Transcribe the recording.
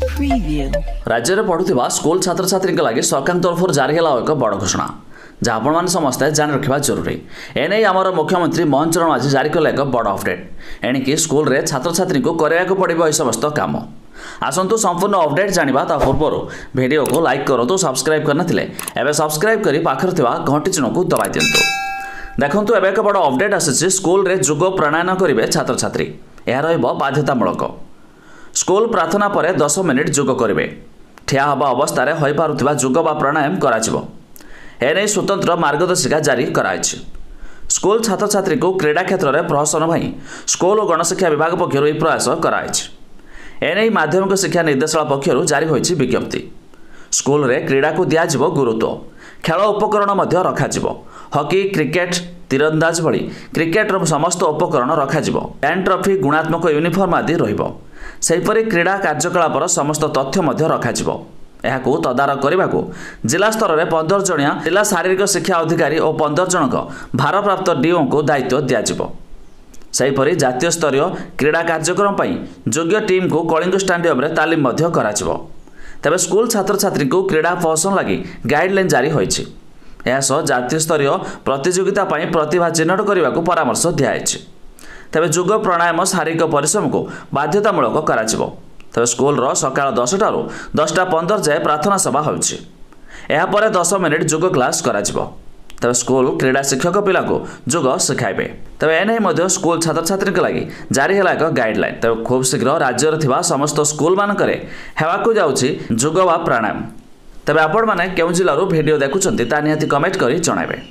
राज्य में पढ़ुवा स्कूल छात्र छात्री लगी सरकार तरफ जारी है एक बड़ घोषणा जहाँ आपण समस्ते जान रखा जरूरी। एने आमर मुख्यमंत्री मोहन चरण माझी जारी कले एक बड़ अपडेट एणिकी स्कूल रे छात्र छात्री को करवाक पड़ो यह समस्त काम। आसतु संपूर्ण अपडेट जाना ता पूर्व वीडियो को लाइक करूँ, सब्सक्राइब करनथिले एबे सब्सक्राइब करी पाखर थिबा घंटी चिन्ह को दबाई दिंतु। देखंतु एबे एक बड़ अपडेट आसी स्कूल रे युग प्राणायाम करेंगे छात्र छात्री। यह रहिबो बाध्यतामूलक। स्कूल प्रार्थना पर 10 मिनिट युग करेंगे। ठिया हवा अवस्था होई पारुथिबा युग बा प्राणायाम कराजिबो। एने स्वतंत्र मार्गदर्शिका जारी कराइछि। स्कूल छात्र छात्री को क्रीड़ा क्षेत्र में प्रहसन भाई स्कूल और गणशिक्षा विभाग पक्षर यह प्रयास कराइछि। एने माध्यमिक शिक्षा निर्देशालय पक्षर जारी होइछि विज्ञप्ति। स्कूल रे क्रीड़ा को दियाजिबो गुरुत्व। खेल उपकरण मध्य रखाजिबो। हॉकी, क्रिकेट, तीरंदाज भली क्रिकेट समस्त उपकरण रखाजिबो। बैन ट्रॉफी, गुणात्मक यूनिफॉर्म आदि रहिबो। सेहीपरि क्रीड़ा कार्यकलापर समस्त तथ्य मध्य रखाजिबो। एहाकू तदारक करने जिला स्तर में 15 जणिया जिला शारीरिक शिक्षा अधिकारी और 15 जनक भारप्राप्त डीओ को दायित्व दिज्व। सेहीपरि जातीय स्तरीय क्रीड़ा कार्यक्रम पर योग्य टीम को कलिंग स्टाडियम में तालीम तेबे स्कूल छात्र छात्री को क्रीड़ा प्रहसन लगी गाइडलाइन जारी होइछि। एहासह जातीय स्तरीय प्रतियोगिता प्रतिभा चिन्हट करने को परामर्श दिखाई। तेबे युग प्राणायाम शारीरिक परिश्रम को बाध्यतामूलक कराजिबो। तेज स्कूल सकाल 10 टारू 10:15 जाए प्रार्थना सभा होछि। एहा परे 10 मिनिट युग क्लास कराजिबो। तेज स्कूल क्रीड़ा शिक्षक पिला को युग शिखाइबे। तेज एने स्कूल छात्र छात्री लगी जारी है एक गाइडलाइन। तेज खूब शीघ्र राज्य थिबा समस्त स्कूल मानकरे हेवाकू जाउछि युग वा प्राणायाम। तेज आपण माने केउ जिल्लारू वीडियो देखुछन्ति ता निहाती कमेंट करी जणाइबे।